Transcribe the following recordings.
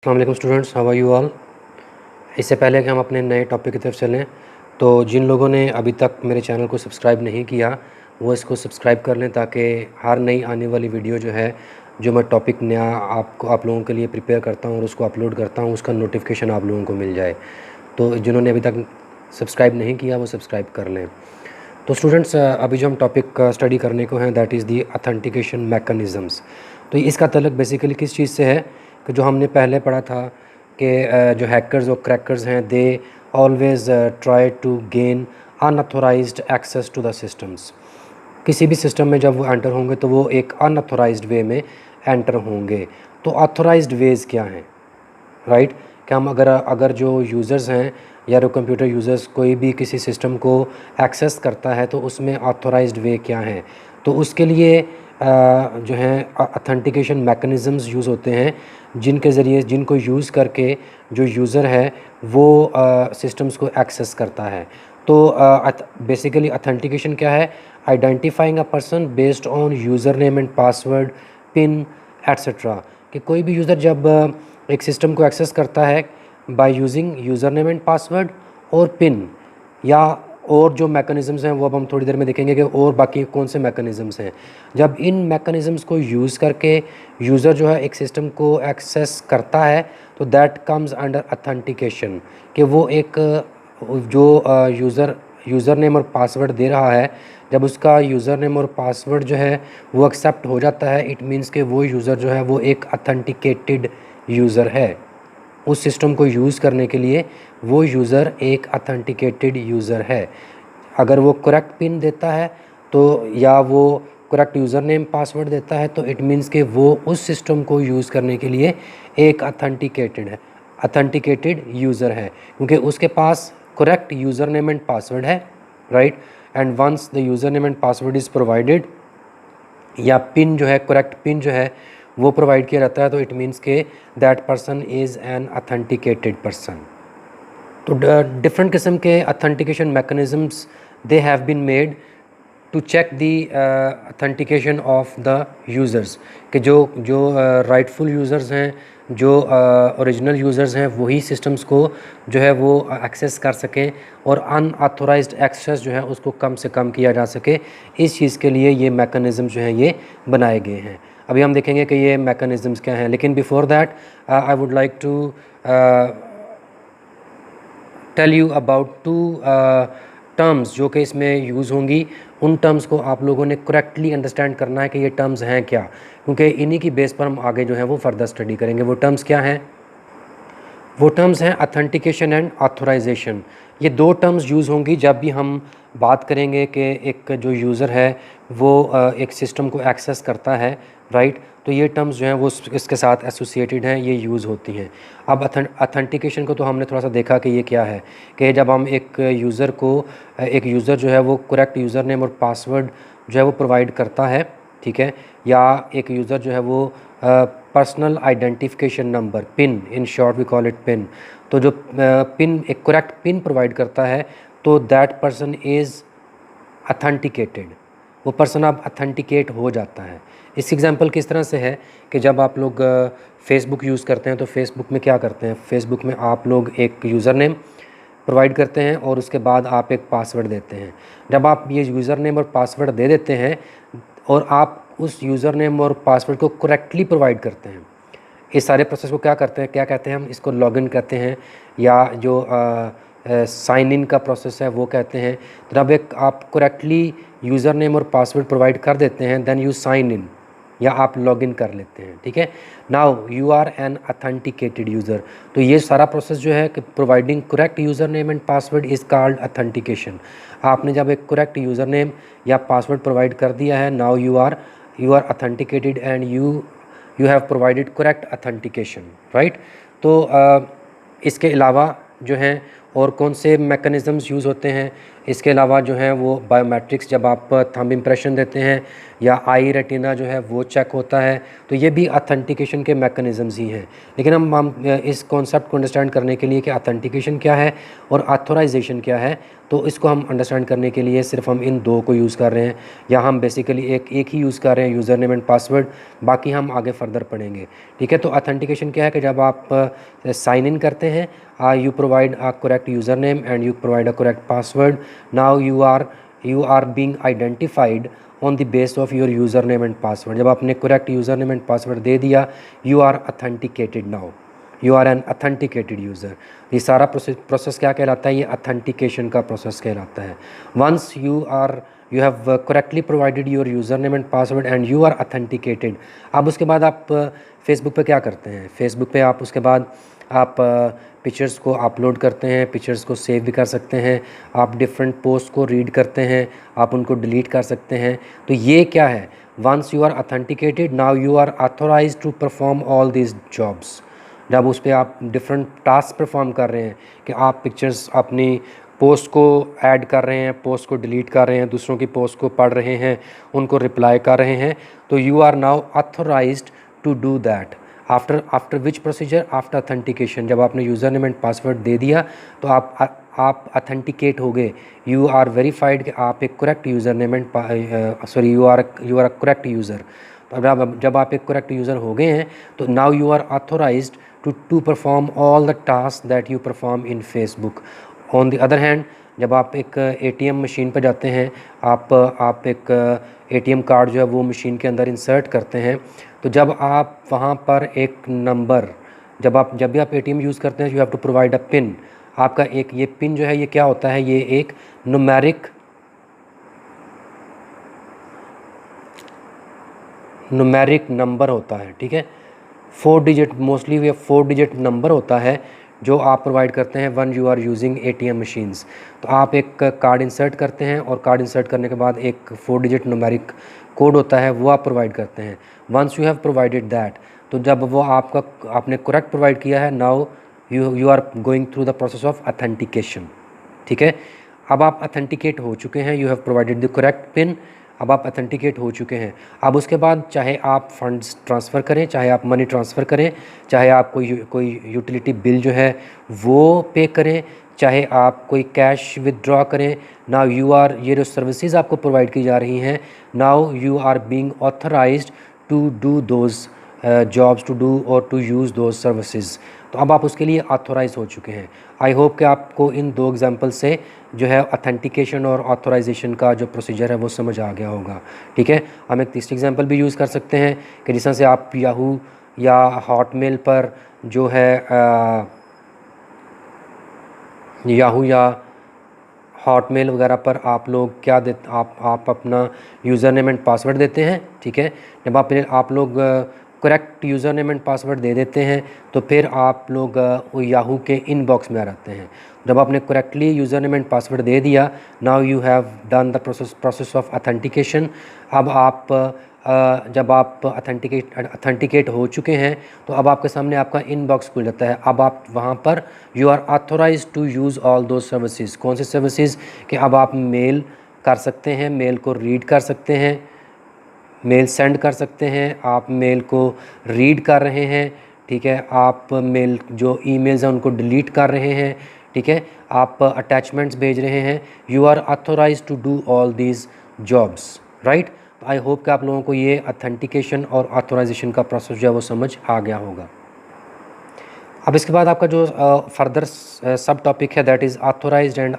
अस्सलाम वालेकुम students, how are you all. इससे पहले कि हम अपने नए टॉपिक की तरफ चलें तो जिन लोगों ने अभी तक मेरे चैनल को सब्सक्राइब नहीं किया वो इसको सब्सक्राइब कर लें ताकि हर नई आने वाली वीडियो जो मैं टॉपिक नया आप लोगों के लिए प्रिपेयर करता हूँ और उसको अपलोड करता हूँ उसका नोटिफिकेशन आप लोगों को मिल जाए। तो जिन्होंने अभी तक सब्सक्राइब नहीं किया वो सब्सक्राइब कर लें। तो स्टूडेंट्स, अभी जो हम टॉपिक स्टडी करने को हैं that is the authentication mechanisms. तो इसका तल्लुक बेसिकली किस चीज़ से है कि जो हमने पहले पढ़ा था कि जो हैकर्स और क्रैकर्स हैं they always try to gain unauthorised access to the systems. किसी भी सिस्टम में जब वो एंटर होंगे तो वो एक अनऑथोराइज्ड वे में एंटर होंगे। तो ऑथोराइज्ड वेज़ क्या हैं, राइट? कि हम अगर जो यूज़र्स हैं या जो कंप्यूटर यूज़र्स कोई भी किसी सिस्टम को एक्सेस करता है तो उसमें ऑथोराइज्ड वे क्या हैं। तो उसके लिए जो हैं ऑथेंटिकेशन मैकेनिज़म्स यूज़ होते हैं जिनके ज़रिए जिनको यूज़ करके जो यूज़र है वो सिस्टम्स को एक्सेस करता है। तो बेसिकली ऑथेंटिकेशन क्या है? Identifying a person based on user name and password, pin etcetera. कि कोई भी यूज़र जब एक सिस्टम को एक्सेस करता है by using user name and password और पिन, या और जो मैकेनिज़म्स हैं वो अब हम थोड़ी देर में देखेंगे कि और बाकी कौन से मैकेनिज़म्स हैं। जब इन मैकेनिज़म्स को यूज़ करके यूज़र जो है एक सिस्टम को एक्सेस करता है तो दैट कम्स अंडर ऑथेंटिकेशन। कि वो एक जो यूज़र नेम और पासवर्ड दे रहा है, जब उसका यूज़र नेम और पासवर्ड जो है वो एक्सेप्ट हो जाता है, इट मीन्स कि वो यूज़र जो है वो एक ऑथेंटिकेटेड यूज़र है। उस सिस्टम को यूज़ करने के लिए वो यूज़र एक ऑथेंटिकेटेड यूज़र है। अगर वो करेक्ट पिन देता है तो या वो करेक्ट यूज़र नेम पासवर्ड देता है तो इट मीन्स कि वो उस सिस्टम को यूज़ करने के लिए एक ऑथेंटिकेटेड यूज़र है, क्योंकि उसके पास correct user name and password है, right? And once the user name and password is provided या पिन जो है करेक्ट पिन जो है वो प्रोवाइड किया जाता है तो इट मीन्स के that person is an authenticated person. तो डिफरेंट किस्म के authentication mechanisms they have been made to check the authentication of the users. कि जो राइटफुल यूज़र्स हैं, जो ओरिजिनल यूज़र्स हैं, वही सिस्टम्स को जो है वो एक्सेस कर सकें और अनऑथोराइज्ड एक्सेस जो है उसको कम से कम किया जा सके। इस चीज़ के लिए ये मैकेनिज़्म जो हैं ये बनाए गए हैं। अभी हम देखेंगे कि ये मैकेनिज़म्स क्या हैं, लेकिन before that I would like to tell you about two terms जो कि इसमें यूज़ होंगी। उन टर्म्स को आप लोगों ने करेक्टली अंडरस्टैंड करना है कि ये टर्म्स हैं क्या, क्योंकि इन्हीं की बेस पर हम आगे जो है वो फर्दर स्टडी करेंगे। वो टर्म्स क्या हैं? वो टर्म्स हैं ऑथेंटिकेशन एंड ऑथराइजेशन। ये दो टर्म्स यूज़ होंगी जब भी हम बात करेंगे कि एक जो यूज़र है वो एक सिस्टम को एक्सेस करता है, राइट? तो ये टर्म्स जो हैं वो इसके साथ एसोसिएटेड हैं, ये यूज़ होती हैं। अब ऑथेंटिकेशन को तो हमने थोड़ा सा देखा कि ये क्या है, कि जब हम एक यूज़र जो है वो करेक्ट यूज़र नेम और पासवर्ड जो है वो प्रोवाइड करता है, ठीक है, या एक यूज़र जो है वो personal identification number, PIN, in short we call it PIN. तो जो पिन एक करेक्ट पिन प्रोवाइड करता है तो दैट पर्सन इज़ ऑथेंटिकेटेड। वो पर्सन अब ऑथेंटिकेट हो जाता है। इस एग्जांपल किस तरह से है कि जब आप लोग फेसबुक यूज़ करते हैं तो फेसबुक में क्या करते हैं? फेसबुक में आप लोग एक यूज़र नेम प्रोवाइड करते हैं और उसके बाद आप एक पासवर्ड देते हैं। जब आप ये यूज़र नेम और पासवर्ड दे देते हैं और आप उस यूज़र नेम और पासवर्ड को करेक्टली प्रोवाइड करते हैं, इस सारे प्रोसेस को क्या कहते हैं हम? इसको लॉगिन कहते हैं, या जो साइन इन का प्रोसेस है वो कहते हैं। तो जब एक आप करेक्टली यूज़र नेम और पासवर्ड प्रोवाइड कर देते हैं देन यू साइन इन, या आप लॉगिन कर लेते हैं, ठीक है। Now you are an authenticated user. तो ये सारा प्रोसेस जो है कि providing correct user name and password is called authentication. आपने जब एक करेक्ट यूज़र नेम या पासवर्ड प्रोवाइड कर दिया है, now you are authenticated and you have provided correct authentication, right. तो इसके अलावा जो हैं और कौन से मैकेनिज़म्स यूज़ होते हैं? इसके अलावा जो है वो बायोमेट्रिक्स, जब आप थंब इम्प्रेशन देते हैं या आई रेटिना जो है वो चेक होता है, तो ये भी ऑथेंटिकेशन के मैकेनिज़म्स ही हैं। लेकिन हम इस कॉन्सेप्ट को अंडरस्टैंड करने के लिए कि ऑथेंटिकेशन क्या है और ऑथराइजेशन क्या है, तो इसको हम अंडरस्टैंड करने के लिए सिर्फ हम इन दो को यूज़ कर रहे हैं, या हम बेसिकली एक ही यूज़ कर रहे हैं, यूज़र नेम एंड पासवर्ड। बाकी हम आगे फर्दर पढ़ेंगे, ठीक है। तो ऑथेंटिकेशन क्या है कि जब आप साइन इन करते हैं, you provide a correct username and you provide a correct password. Now you are being identified on the base of your username and password. जब आपने correct username and password दे दिया, you are authenticated now. You are an authenticated user. ये सारा process क्या कहलाता है? ये authentication का प्रोसेस कहलाता है। Once you have correctly provided your username and password and you are authenticated. अब उसके बाद आप फेसबुक पे क्या करते हैं? फेसबुक पे आप उसके बाद आप पिक्चर्स को अपलोड करते हैं, पिक्चर्स को सेव भी कर सकते हैं, आप डिफरेंट पोस्ट को रीड करते हैं, आप उनको डिलीट कर सकते हैं। तो ये क्या है? Once you are authenticated, now you are authorized to perform all this jobs. जब उस पर आप डिफरेंट टास्क परफॉर्म कर रहे हैं कि आप पिक्चर्स अपनी पोस्ट को ऐड कर रहे हैं, पोस्ट को डिलीट कर रहे हैं, दूसरों की पोस्ट को पढ़ रहे हैं, उनको रिप्लाई कर रहे हैं, तो you are now authorized to do that. After which procedure? After authentication. जब आपने यूज़र नेम एंड पासवर्ड दे दिया तो आप ऑथेंटिकेट हो गए, यू आर वेरीफाइड कि आप एक correct user name and you are a correct user. तो जब आप एक करेक्ट यूज़र हो गए हैं तो now you are authorized to perform all the task that you perform in Facebook. On the other hand, जब आप एक एटीएम मशीन पर जाते हैं, आप एक एटीएम कार्ड जो है वो मशीन के अंदर इंसर्ट करते हैं, तो जब आप वहाँ पर एक नंबर, जब भी आप एटीएम यूज़ करते हैं, you have to provide a pin. आपका एक ये पिन जो है ये क्या होता है? ये एक न्यूमेरिक नंबर होता है, ठीक है। 4 डिजिट, मोस्टली ये 4 डिजिट नंबर होता है जो आप प्रोवाइड करते हैं when you are using ATM machines. तो आप एक कार्ड इंसर्ट करते हैं और कार्ड इंसर्ट करने के बाद एक 4 डिजिट न्यूमेरिक कोड होता है, वो आप प्रोवाइड करते हैं। Once you have provided that, तो जब वो आपने करेक्ट प्रोवाइड किया है, now you are going through the process of authentication, ठीक है। अब आप ऑथेंटिकेट हो चुके हैं, you have provided the correct pin, अब आप ऑथेंटिकेट हो चुके हैं। अब उसके बाद चाहे आप फंड्स ट्रांसफ़र करें, चाहे आप मनी ट्रांसफ़र करें, चाहे आप कोई यूटिलिटी बिल जो है वो पे करें, चाहे आप कोई कैश विदड्रॉ करें, नाउ ये जो सर्विसेज आपको प्रोवाइड की जा रही हैं, now you are being authorized to do those jobs, to do और टू यूज़ दोज सर्विसेज। तो अब आप उसके लिए ऑथोराइज हो चुके हैं। आई होप कि आपको इन दो एग्जांपल से जो है ऑथेंटिकेशन और ऑथोराइजेशन का जो प्रोसीजर है वो समझ आ गया होगा, ठीक है। हम एक तीसरी एग्जांपल भी यूज़ कर सकते हैं कि जिस तरह से आप याहू या हॉटमेल पर जो है याहू या हॉटमेल वगैरह पर आप लोग क्या देते, आप अपना यूज़र नेम एंड पासवर्ड देते हैं, ठीक है। जब आप लोग correct user name and password दे देते हैं तो फिर आप लोग याहू के इनबॉक्स में आ जाते हैं। जब आपने correctly user name and password दे दिया, now you have done the process of authentication. अब आप जब आप ऑथेंटिकेट हो चुके हैं तो अब आपके सामने आपका इनबॉक्स खुल जाता है। अब आप वहाँ पर you are authorized to use all those services. कौन सी सर्विसेज? कि अब आप मेल कर सकते हैं, मेल को रीड कर सकते हैं, मेल सेंड कर सकते हैं, आप मेल को रीड कर रहे हैं, ठीक है। आप मेल जो ईमेल्स हैं उनको डिलीट कर रहे हैं, ठीक है। आप अटैचमेंट्स भेज रहे हैं। You are authorized to do all these jobs, right. तो आई होप कि आप लोगों को ये ऑथेंटिकेशन और ऑथोराइजेशन का प्रोसेस जो है वो समझ आ गया होगा। अब इसके बाद आपका जो फर्दर सब टॉपिक है that is authorized and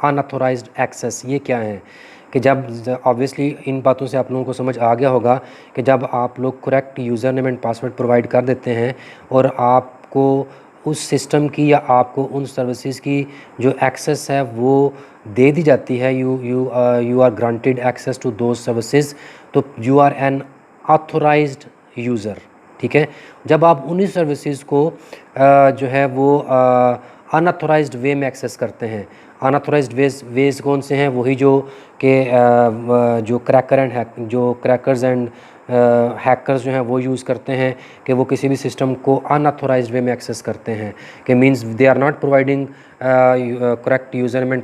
unauthorized access. ये क्या है कि जब ऑब्वियसली इन बातों से आप लोगों को समझ आ गया होगा कि जब आप लोग correct user name and password provide कर देते हैं और आपको उस सिस्टम की या आपको उन सर्विसेज की जो एक्सेस है वो दे दी जाती है, you are granted access to those services, तो you are an authorised user, ठीक है। जब आप उन्हीं सर्विसेज को जो है वो अनऑथोराइज्ड वे में एक्सेस करते हैं, अनऑथोराइज्ड वेज कौन से हैं? वही जो क्रैकर्स एंड हैकर्स जो हैं वो यूज़ करते हैं कि वो किसी भी सिस्टम को अनऑथोराइज्ड वे में एक्सेस करते हैं, कि means they are not providing correct user name and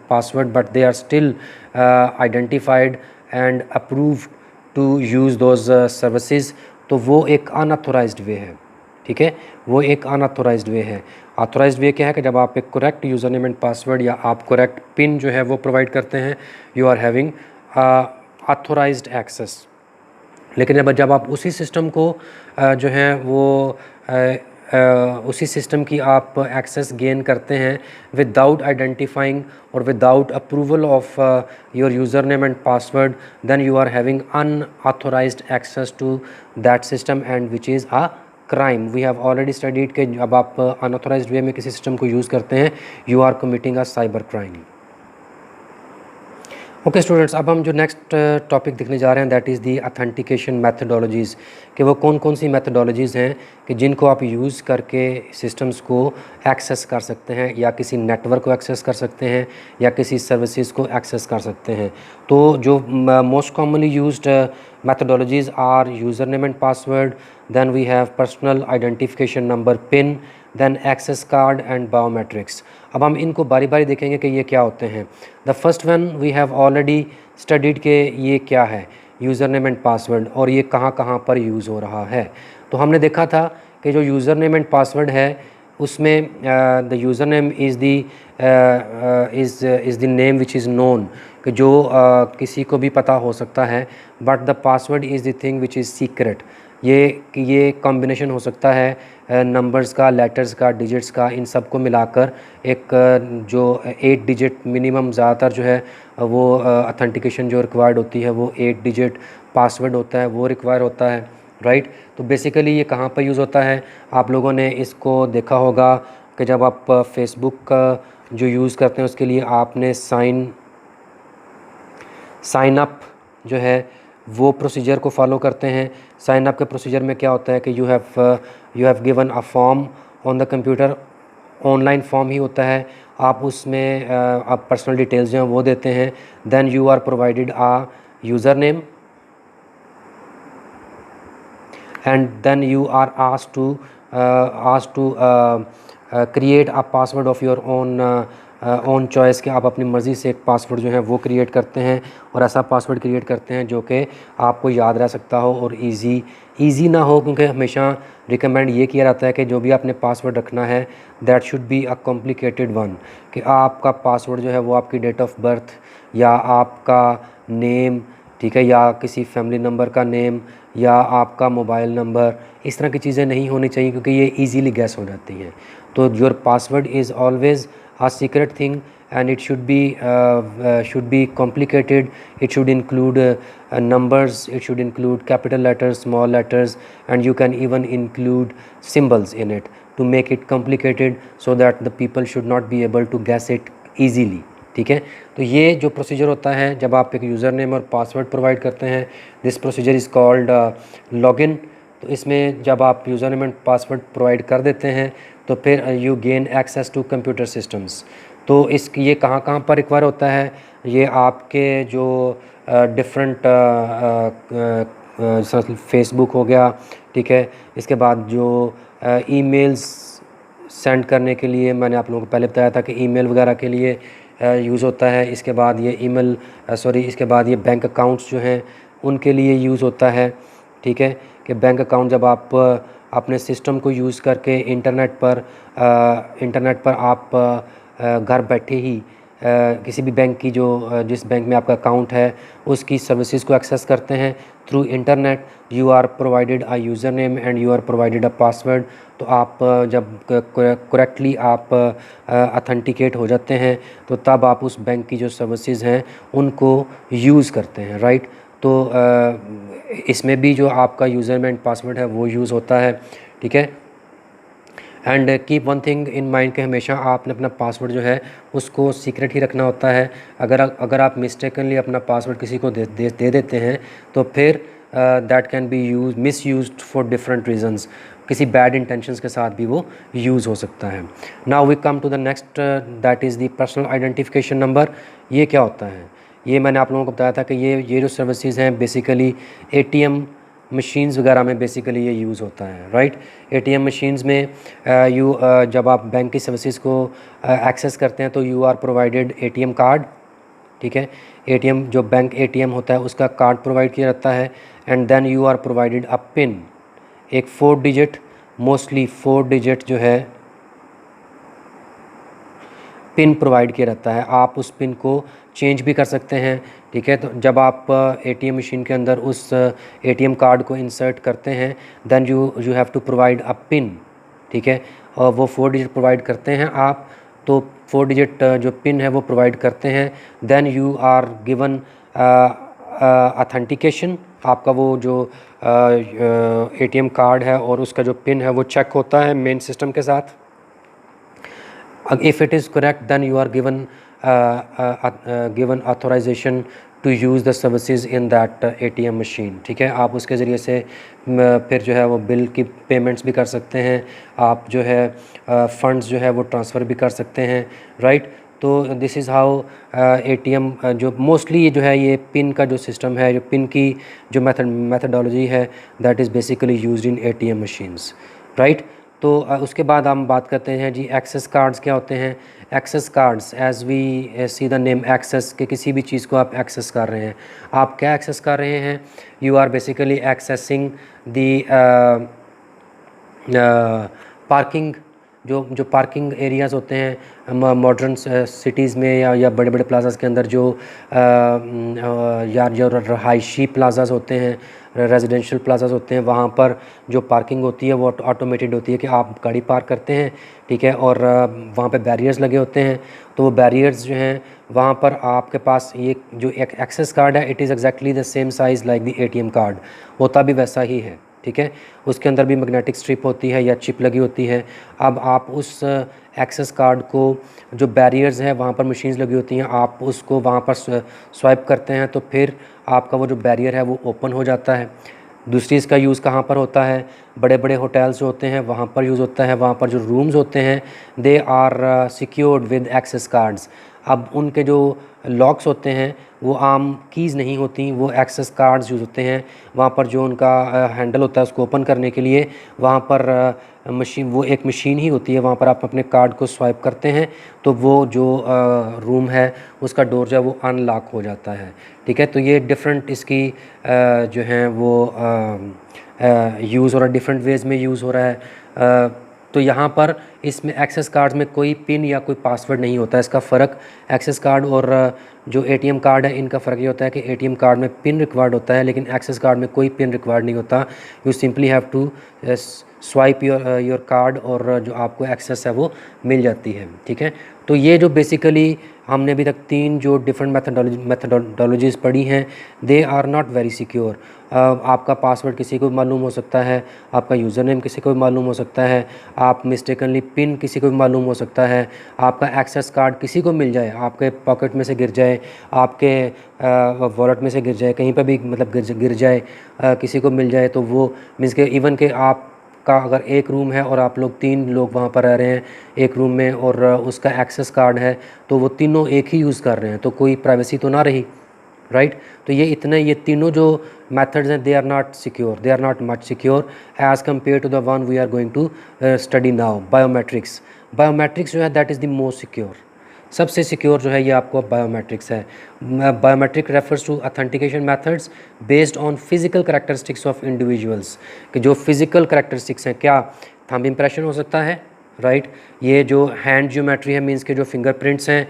password but they are still identified and approved to use those services. तो वो एक अनऑथोराइज्ड वे है, ठीक है, वो एक अनऑथोराइज्ड वे है। ऑथोराइज्ड वे क्या है कि जब आप एक correct user name and password या आप करेक्ट पिन जो है वो प्रोवाइड करते हैं, you are having authorized access. लेकिन जब आप उसी सिस्टम को जो है वो उसी सिस्टम की आप एक्सेस गेन करते हैं विदाउट आइडेंटिफाइंग और without approval of your user name and password, then you are having unauthorized access to that system and which is a crime. We have already studied कि जब आप unauthorised वे में किसी system को use करते हैं, you are committing a cyber crime. Okay students, अब हम जो नेक्स्ट टॉपिक देखने जा रहे हैं that is the authentication methodologies, कि वो कौन कौन सी मैथडोलॉजीज़ हैं कि जिनको आप यूज़ करके सिस्टम्स को एक्सेस कर सकते हैं, या किसी नेटवर्क को एक्सेस कर सकते हैं, या किसी सर्विसेज को एक्सेस कर सकते हैं। तो जो most commonly used methodologies are user name and password, then we have personal identification number pin, then access card and biometrics. अब हम इनको बारी बारी देखेंगे कि ये क्या होते हैं। The first one we have already studied के ये क्या है, यूज़र नेम एंड पासवर्ड, और ये कहाँ कहाँ पर यूज़ हो रहा है। तो हमने देखा था कि जो यूज़र नेम एंड पासवर्ड है उसमें the user name is the name which is known, कि जो किसी को भी पता हो सकता है, but the password is the thing which is secret. ये कॉम्बिनेशन हो सकता है नंबर्स का, लेटर्स का, डिजिट्स का, इन सब को मिलाकर एक जो 8 डिजिट मिनिमम ज़्यादातर जो है वो ऑथेंटिकेशन जो रिक्वायर्ड होती है वो 8 डिजिट पासवर्ड होता है, वो रिक्वायर होता है, राइट। तो बेसिकली ये कहाँ पर यूज़ होता है, आप लोगों ने इसको देखा होगा कि जब आप फेसबुक का जो यूज़ करते हैं उसके लिए आपने साइन अप जो है वो प्रोसीजर को फॉलो करते हैं। साइन अप के प्रोसीजर में क्या होता है कि you have given a form on the computer, online form ही होता है, आप उसमें आप पर्सनल डिटेल्स जो हैं वो देते हैं, then you are provided a user name and then you are asked to create a password of your own choice, के आप अपनी मर्ज़ी से एक पासवर्ड जो है वो क्रिएट करते हैं, और ऐसा पासवर्ड क्रिएट करते हैं जो कि आपको याद रह सकता हो और इजी ना हो, क्योंकि हमेशा रिकमेंड ये किया जाता है कि जो भी आपने पासवर्ड रखना है that should be a complicated one, कि आपका पासवर्ड जो है वो आपकी डेट ऑफ बर्थ या आपका नेम, ठीक है, या किसी फैमिली नंबर का नेम या आपका मोबाइल नंबर, इस तरह की चीज़ें नहीं होनी चाहिए क्योंकि ये इजीली गैस हो जाती हैं। तो your password is always a secret thing and it should be complicated. It should include numbers, it should include capital letters, small letters, and you can even include symbols in it to make it complicated so that the people should not be able to guess it easily, ठीक है। तो ये जो procedure होता है जब आप एक यूज़र नेम और पासवर्ड प्रोवाइड करते हैं, this procedure is called login. तो इसमें जब आप user name and password provide कर देते हैं तो फिर you gain access to computer systems. तो ये कहाँ कहाँ पर रिक्वायर होता है, ये आपके जो डिफरेंट फेसबुक हो गया, ठीक है, इसके बाद जो ईमेल्स सेंड करने के लिए मैंने आप लोगों को पहले बताया था कि ईमेल वगैरह के लिए यूज़ होता है। इसके बाद ये इसके बाद ये बैंक अकाउंट्स जो हैं उनके लिए यूज़ होता है, ठीक है, कि बैंक अकाउंट जब आप अपने सिस्टम को यूज़ करके इंटरनेट पर आप घर बैठे ही किसी भी बैंक की जिस बैंक में आपका अकाउंट है उसकी सर्विसेज को एक्सेस करते हैं through internet, you are provided a user name and you are provided a password. तो आप जब करेक्टली आप ऑथेंटिकेट हो जाते हैं तो तब आप उस बैंक की जो सर्विसेज हैं उनको यूज़ करते हैं, राइट। तो इसमें भी जो आपका यूज़र नेम एंड पासवर्ड है वो यूज़ होता है, ठीक है। And keep one thing in mind कि हमेशा आपने अपना पासवर्ड जो है उसको सीक्रेट ही रखना होता है। अगर आप मिस्टेकनली अपना पासवर्ड किसी को दे देते हैं तो फिर that can be misused for different reasons, किसी बैड इंटेंशंस के साथ भी वो यूज़ हो सकता है। Now we come to the next that is the personal identification number. ये क्या होता है, ये मैंने आप लोगों को बताया था कि ये जो सर्विसेज हैं बेसिकली एटीएम मशीन्स वगैरह में बेसिकली ये यूज़ होता है, राइट। एटीएम मशीन्स में जब आप बैंक की सर्विसेज को एक्सेस करते हैं तो you are provided ATM card, ठीक है। एटीएम जो बैंक एटीएम होता है उसका कार्ड प्रोवाइड किया जाता है, and then you are provided a pin, एक 4 डिजिट, मोस्टली 4 डिजिट जो है पिन प्रोवाइड किया रहता है। आप उस पिन को चेंज भी कर सकते हैं, ठीक है। तो जब आप एटीएम मशीन के अंदर उस एटीएम कार्ड को इंसर्ट करते हैं, then you have to provide a pin, ठीक है। और वो 4 डिजिट प्रोवाइड करते हैं आप, तो 4 डिजिट जो पिन है वो प्रोवाइड करते हैं, then you are given authentication. आपका वो जो एटीएम कार्ड है और उसका जो पिन है वो चेक होता है मेन सिस्टम के साथ। If it is correct, then you are given authorization to use the services in that ATM machine, ठीक है। आप उसके ज़रिए से फिर जो है वो बिल की पेमेंट्स भी कर सकते हैं, आप जो है फंड्स जो है वो ट्रांसफ़र भी कर सकते हैं, राइट। तो दिस इज़ हाउ एटीएम जो मोस्टली ये जो है ये पिन का जो सिस्टम है, जो पिन की जो मेथडोलॉजी है, that is basically used in ATM machines, right. तो उसके बाद हम बात करते हैं जी एक्सेस कार्ड्स क्या होते हैं। Access cards as we see the name access, के किसी भी चीज़ को आप एक्सेस कर रहे हैं। आप क्या एक्सेस कर रहे हैं? You are basically accessing the parking, जो पार्किंग एरियाज़ होते हैं मॉडर्न सिटीज़ में या बड़े बड़े प्लाजाज़ के अंदर, जो रहायशी प्लाजाज़ होते हैं, रेजिडेंशियल प्लाजाज़ होते हैं, वहाँ पर जो पार्किंग होती है वो ऑटोमेटेड होती है कि आप गाड़ी पार्क करते हैं, ठीक है। और वहाँ पे बैरियर्स लगे होते हैं, तो वो बैरियर्स जो हैं वहाँ पर आपके पास ये जो एक एक्सेस कार्ड है, it is exactly the same size like the ATM card, होता भी वैसा ही है, ठीक है। उसके अंदर भी मैग्नेटिक स्ट्रिप होती है या चिप लगी होती है। अब आप उस एक्सेस कार्ड को, जो बैरियर्स हैं वहाँ पर मशीन्स लगी होती हैं, आप उसको वहाँ पर स्वाइप करते हैं तो फिर आपका वो जो बैरियर है वो ओपन हो जाता है। दूसरी इसका यूज़ कहाँ पर होता है? बड़े बड़े होटल्स जो होते हैं वहाँ पर यूज़ होता है। वहाँ पर जो रूम्स होते हैं they are secured with access cards. अब उनके जो लॉक्स होते हैं वो आम कीज़ नहीं होती, वो एक्सेस कार्ड्स यूज़ होते हैं। वहाँ पर जो उनका हैंडल होता है उसको ओपन करने के लिए वहाँ पर मशीन, वो एक मशीन ही होती है, वहाँ पर आप अपने कार्ड को स्वाइप करते हैं तो वो जो रूम है उसका डोर जो है वो अनलॉक हो जाता है, ठीक है। तो ये डिफरेंट इसकी जो हैं वो यूज़ हो रहा है, डिफरेंट वेज़ में यूज़ हो रहा है। तो यहाँ पर इसमें एक्सेस कार्ड्स में कोई पिन या कोई पासवर्ड नहीं होता है। इसका फ़र्क एक्सेस कार्ड और जो एटीएम कार्ड है इनका फ़र्क ये होता है कि एटीएम कार्ड में पिन रिक्वायर्ड होता है, लेकिन एक्सेस कार्ड में कोई पिन रिक्वायर्ड नहीं होता। You simply have to swipe your card और जो आपको एक्सेस है वो मिल जाती है, ठीक है। तो ये जो बेसिकली हमने अभी तक 3 जो डिफरेंट मेथडोलॉजीज़ पढ़ी हैं, they are not very secure. आपका पासवर्ड किसी को भी मालूम हो सकता है, आपका यूज़र नेम किसी को भी मालूम हो सकता है, आप मिस्टेकनली पिन किसी को भी मालूम हो सकता है, आपका एक्सेस कार्ड किसी को मिल जाए, आपके पॉकेट में से गिर जाए, आपके वॉलेट में से गिर जाए, कहीं पर भी मतलब गिर जाए, किसी को मिल जाए, तो वो मीन्स के इवन के आप का अगर एक रूम है और आप लोग 3 लोग वहाँ पर रह रहे हैं एक रूम में और उसका एक्सेस कार्ड है, तो वो तीनों एक ही यूज़ कर रहे हैं, तो कोई प्राइवेसी तो ना रही, राइट। तो ये तीनों जो मेथड्स हैं they are not secure, they are not much secure as compare to the one we are going to study now, biometrics. Biometrics जो है that is the most secure, सबसे सिक्योर जो है ये आपको बायोमेट्रिक्स है। Biometric refers to authentication methods based on physical characteristics of individuals, कि जो फिजिकल करैक्टरिस्टिक्स हैं, क्या थंब इम्प्रेशन हो सकता है, राइट। ये जो हैंड ज्योमेट्री है, मींस के जो फिंगरप्रिंट्स हैं,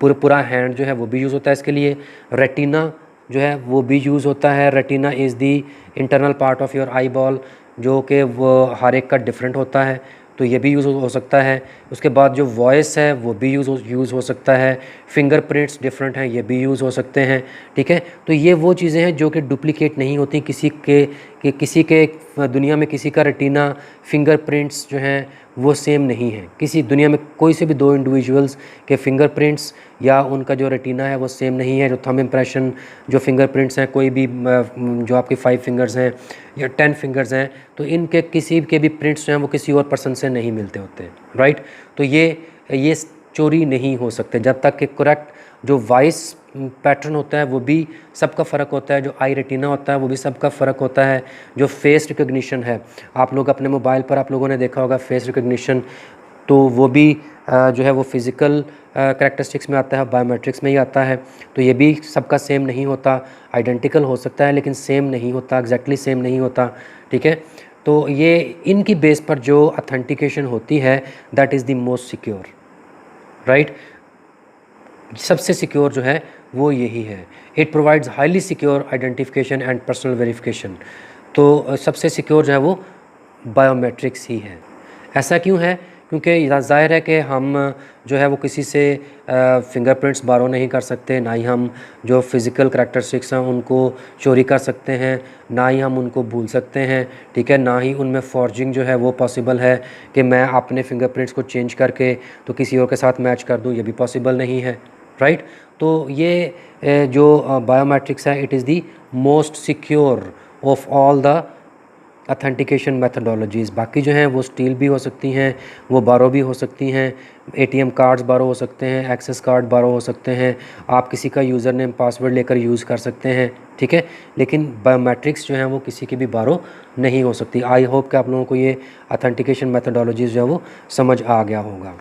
पूरा हैंड जो है वो भी यूज़ होता है इसके लिए। रेटिना जो है वो भी यूज़ होता है। Retina is the internal part of your eye ball, जो कि वो हर एक का डिफरेंट होता है, तो ये भी यूज़ हो सकता है। उसके बाद जो वॉइस है वो भी यूज़ हो सकता है। फिंगरप्रिंट्स डिफरेंट हैं, ये भी यूज़ हो सकते हैं, ठीक है। तो ये वो चीज़ें हैं जो कि डुप्लीकेट नहीं होती किसी के दुनिया में किसी का रेटिना फिंगरप्रिंट्स जो हैं वो सेम नहीं है। किसी दुनिया में कोई से भी 2 इंडिविजुअल्स के फिंगरप्रिंट्स या उनका जो रेटिना है वो सेम नहीं है। जो थंब इम्प्रेशन, जो फिंगरप्रिंट्स हैं, कोई भी जो आपके 5 फिंगर्स हैं या 10 फिंगर्स हैं, तो इनके किसी के भी प्रिंट्स जो हैं वो किसी और पर्सन से नहीं मिलते होते, राइट। तो ये चोरी नहीं हो सकते जब तक कि करेक्ट जो वॉइस पैटर्न होता है वो भी सबका फ़र्क होता है, जो आई रेटिना होता है वो भी सबका फ़र्क होता है, जो फेस रिकग्निशन है, आप लोग अपने मोबाइल पर आप लोगों ने देखा होगा फेस रिकग्निशन, तो वो भी जो है वो फिज़िकल करैक्टरिस्टिक्स में आता है, बायोमेट्रिक्स में ही आता है। तो ये भी सबका सेम नहीं होता, आइडेंटिकल हो सकता है लेकिन सेम नहीं होता, एग्जैक्टली सेम नहीं होता, ठीक है। तो ये इनकी बेस पर जो अथेंटिकेशन होती है that is the most secure, right. सबसे सिक्योर जो है वो यही है। It provides highly secure identification and personal verification. तो सबसे सिक्योर जो है वो बायोमेट्रिक्स ही है। ऐसा क्यों है? क्योंकि ज़ाहिर है कि हम जो है वो किसी से फिंगरप्रिंट्स बारो नहीं कर सकते, ना ही हम जो फ़िज़िकल करैक्टरिस्टिक्स हैं उनको चोरी कर सकते हैं, ना ही हम उनको भूल सकते हैं, ठीक है। ना ही उनमें फॉर्जिंग जो है वो पॉसिबल है कि मैं अपने फिंगरप्रिंट्स को चेंज करके तो किसी और के साथ मैच कर दूँ, ये भी पॉसिबल नहीं है, राइट। तो ये जो बायोमेट्रिक्स है it is the most secure of all the authentication methodologies. बाकी जो हैं वो स्टील भी हो सकती हैं, वो बारो भी हो सकती हैं, एटीएम कार्ड्स बारो हो सकते हैं, एक्सेस कार्ड बारो हो सकते हैं, आप किसी का यूज़र नेम पासवर्ड लेकर यूज़ कर सकते हैं, ठीक है। लेकिन बायोमेट्रिक्स जो हैं वो किसी की भी बारो नहीं हो सकती। आई होप कि आप लोगों को ये अथेंटिकेशन मेथडोलॉजीज़ जो है वो समझ आ गया होगा।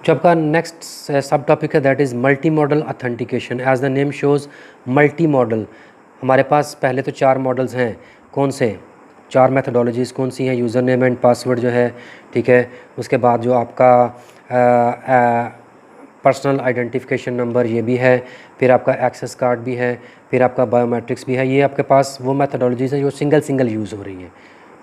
जो आपका नेक्स्ट सब टॉपिक है that is multi modal authentication. As the name shows multi modal, हमारे पास पहले तो 4 मॉडल्स हैं। कौन से 4 मेथडोलॉजीज़ कौन सी हैं? यूज़र नेम एंड पासवर्ड जो है, ठीक है। उसके बाद जो आपका पर्सनल आइडेंटिफिकेशन नंबर ये भी है, फिर आपका एक्सेस कार्ड भी है, फिर आपका बायोमेट्रिक्स भी है। ये आपके पास वो मेथडोलॉजीज़ हैं जो सिंगल यूज़ हो रही हैं,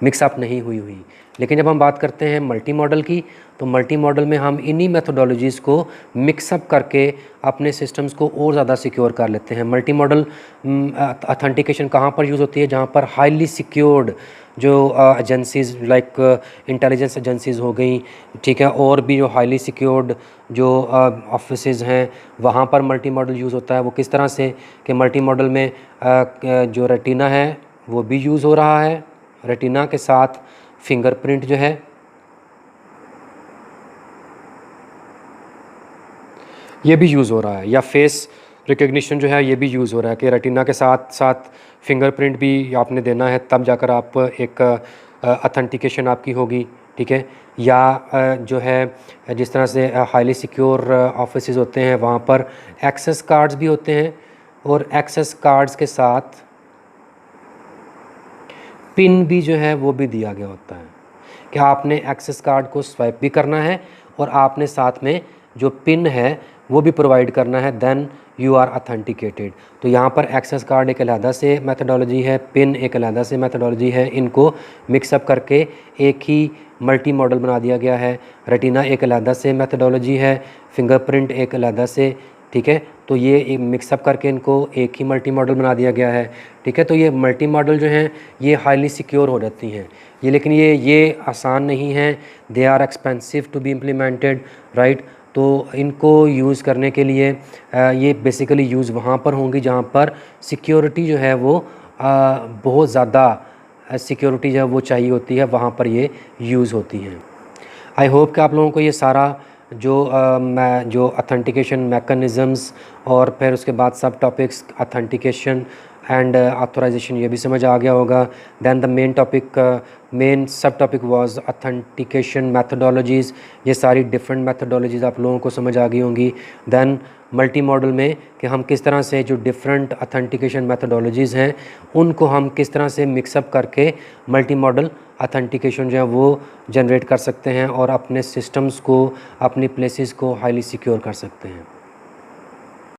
मिक्सअप नहीं हुई। लेकिन जब हम बात करते हैं मल्टी मॉडल की, तो मल्टी मॉडल में हम इन्हीं मेथडोलॉजीज़ को मिक्सअप करके अपने सिस्टम्स को और ज़्यादा सिक्योर कर लेते हैं। मल्टी मॉडल अथेंटिकेशन कहाँ पर यूज़ होती है? जहाँ पर हाईली सिक्योर्ड जो एजेंसीज़ लाइक इंटेलिजेंस एजेंसीज़ हो गई, ठीक है, और भी जो हाईली सिक्योर्ड जो ऑफिसेज़ हैं वहाँ पर मल्टी मॉडल यूज़ होता है। वो किस तरह से कि मल्टी मॉडल में जो रेटिना है वो भी यूज़ हो रहा है, रेटिना के साथ फिंगरप्रिंट जो है ये भी यूज़ हो रहा है, या फेस रिकग्निशन जो है ये भी यूज़ हो रहा है कि रेटिना के साथ साथ फिंगरप्रिंट भी आपने देना है, तब जाकर आप एक अथेंटिकेशन आपकी होगी, ठीक है। या जो है जिस तरह से हाईली सिक्योर ऑफिसेज़ होते हैं वहाँ पर एक्सेस कार्ड्स भी होते हैं, और एक्सेस कार्ड्स के साथ पिन भी जो है वो भी दिया गया होता है कि आपने एक्सेस कार्ड को स्वाइप भी करना है और आपने साथ में जो पिन है वो भी प्रोवाइड करना है, देन यू आर अथेंटिकेटेड। तो यहाँ पर एक्सेस कार्ड एक अलहदा से मेथडोलॉजी है, पिन एक अलहदा से मेथडोलॉजी है, इनको मिक्सअप करके एक ही मल्टी मॉडल बना दिया गया है। रेटिना एक अलहदा से मेथडोलॉजी है, फिंगरप्रिंट एक अलहदा से, ठीक है। तो ये मिक्सअप करके इनको एक ही मल्टी मॉडल बना दिया गया है, ठीक है। तो ये मल्टी मॉडल जो हैं ये हाईली सिक्योर हो जाती हैं ये, लेकिन ये आसान नहीं है, they are expensive to be implemented, right. तो इनको यूज़ करने के लिए ये बेसिकली यूज़ वहाँ पर होंगी जहाँ पर सिक्योरिटी जो है वो बहुत ज़्यादा सिक्योरिटी जो है वो चाहिए होती है, वहाँ पर ये यूज़ होती हैं। आई होप कि आप लोगों को ये सारा जो अथेंटिकेशन मैकेनिज़म्स और फिर उसके बाद सब टॉपिक्स अथेंटिकेशन एंड ऑथराइजेशन ये भी समझ आ गया होगा। दैन द मेन सब टॉपिक वाज अथेंटिकेशन मैथडोलॉजीज़। ये सारी डिफरेंट मैथडोलॉजीज़ आप लोगों को समझ आ गई होंगी। दैन मल्टी मॉडल में कि हम किस तरह से जो डिफरेंट अथेंटिकेशन मैथडोलॉजीज़ हैं उनको हम किस तरह से मिक्सअप करके मल्टी मॉडल अथेंटिकेशन जो है वो जनरेट कर सकते हैं और अपने सिस्टम्स को, अपनी प्लेसेस को हाईली सिक्योर कर सकते हैं।